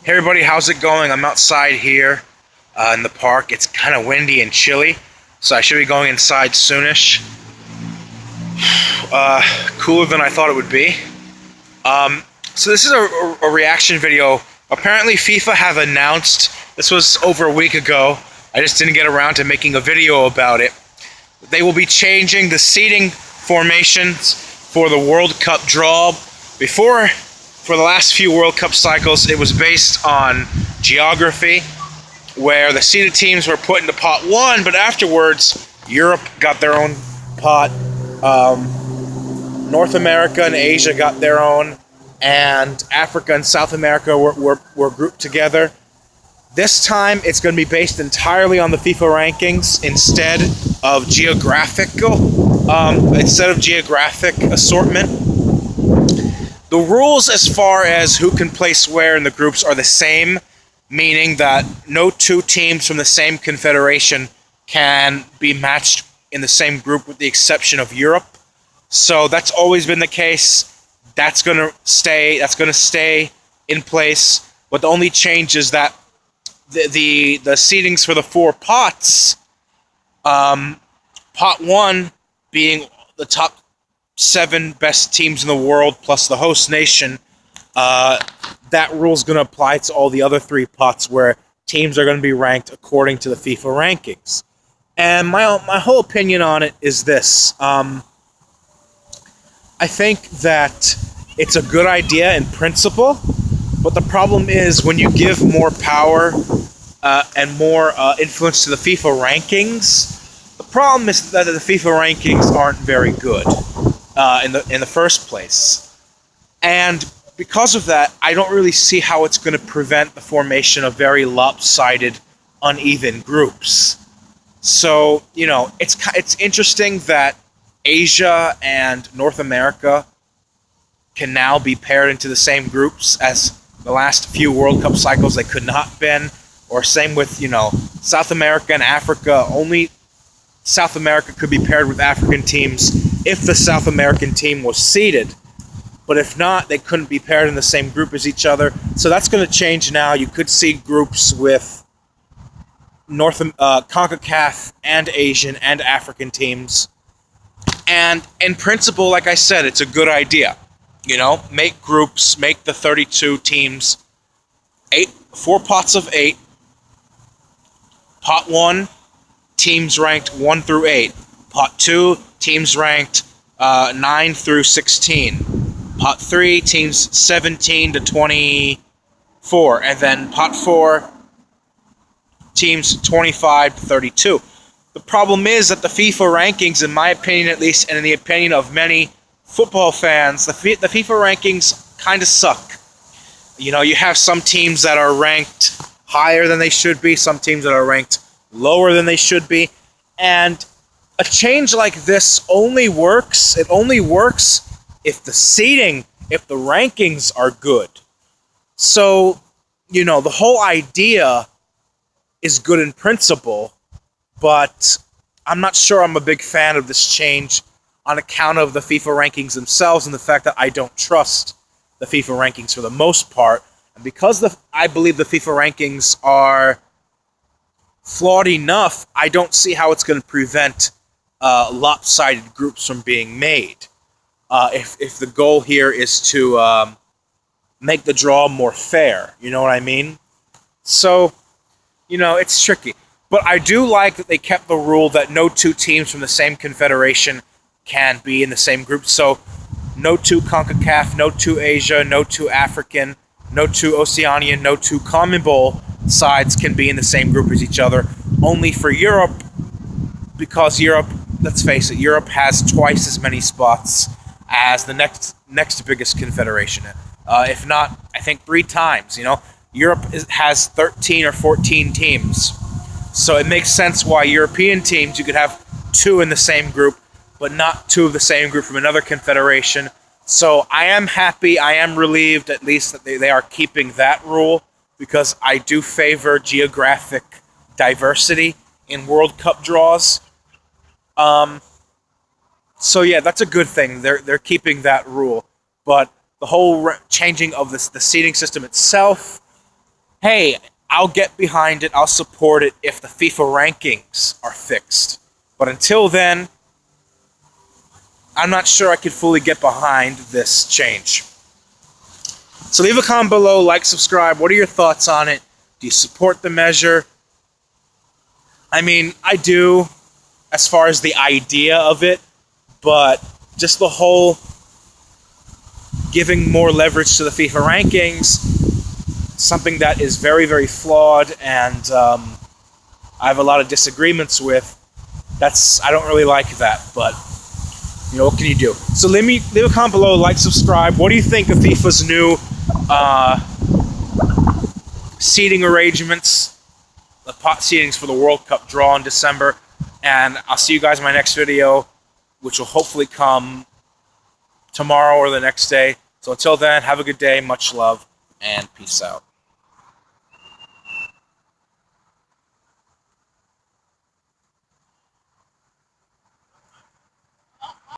Hey everybody, how's it going? I'm outside here in the park. It's kind of windy and chilly, so I should be going inside soonish. Cooler than I thought it would be. So this is a reaction video. Apparently FIFA have announced, this was over a week ago, I just didn't get around to making a video about it. They will be changing the seeding formations for the World Cup draw. Before, for the last few World Cup cycles, it was based on geography, where the seeded teams were put into pot one, but afterwards, Europe got their own pot, North America and Asia got their own, and Africa and South America were grouped together. This time, it's going to be based entirely on the FIFA rankings instead of geographic assortment. The rules as far as who can place where in the groups are the same, meaning that no two teams from the same confederation can be matched in the same group with the exception of Europe. So that's always been the case. That's going to stay in place. But the only change is that the seedings for the four pots, pot one being the top 7 best teams in the world plus the host nation, that rule is going to apply to all the other 3 pots where teams are going to be ranked according to the FIFA rankings. And my whole opinion on it is this. I think that it's a good idea in principle, but the problem is when you give more power and more influence to the FIFA rankings, the problem is that the FIFA rankings aren't very good in the first place. And because of that, I don't really see how it's going to prevent the formation of very lopsided, uneven groups. So, you know, it's interesting that Asia and North America can now be paired into the same groups as the last few World Cup cycles they could not been, or same with, you know, South America and Africa. Only South America could be paired with African teams if the South American team was seeded. But if not, they couldn't be paired in the same group as each other. So that's going to change now. You could see groups with CONCACAF and Asian and African teams. And in principle, like I said, it's a good idea. You know, make groups, make the 32 teams 4 pots of 8. Pot 1, teams ranked 1 through 8. Pot 2, teams ranked 9 through 16. Pot 3, teams 17 to 24. And then Pot 4, teams 25 to 32. The problem is that the FIFA rankings, in my opinion at least, and in the opinion of many football fans, the FIFA rankings kind of suck. You know, you have some teams that are ranked higher than they should be, some teams that are ranked lower than they should be, and a change like this only works if the seeding, if the rankings are good. So, you know, the whole idea is good in principle, but I'm not sure I'm a big fan of this change on account of the FIFA rankings themselves and the fact that I don't trust the FIFA rankings for the most part. And because I believe the FIFA rankings are flawed enough, I don't see how it's going to prevent lopsided groups from being made. If the goal here is to make the draw more fair, you know what I mean? So, you know, it's tricky. But I do like that they kept the rule that no 2 teams from the same confederation can be in the same group. So no 2 CONCACAF, no 2 Asia, no 2 African, no 2 Oceanian, no 2 CONMEBOL sides can be in the same group as each other. Only for Europe, because Europe, let's face it, Europe has twice as many spots as the next biggest confederation. If not, I think 3 times. You know, Europe has 13 or 14 teams. So it makes sense why European teams, you could have 2 in the same group, but not 2 of the same group from another confederation. So I am happy, I am relieved at least that they are keeping that rule, because I do favor geographic diversity in World Cup draws. So yeah, that's a good thing. They're keeping that rule. But the whole changing of the seeding system itself, hey, I'll get behind it, I'll support it if the FIFA rankings are fixed. But until then, I'm not sure I could fully get behind this change. So leave a comment below, like, subscribe. What are your thoughts on it? Do you support the measure? I mean, I do, as far as the idea of it, but just the whole giving more leverage to the FIFA rankings, something that is very, very flawed, and I have a lot of disagreements with. I don't really like that, but you know, what can you do? So leave a comment below, like, subscribe. What do you think of FIFA's new seeding arrangements, the pot seedings for the World Cup draw in December? And I'll see you guys in my next video, which will hopefully come tomorrow or the next day. So until then, have a good day, much love, and peace out.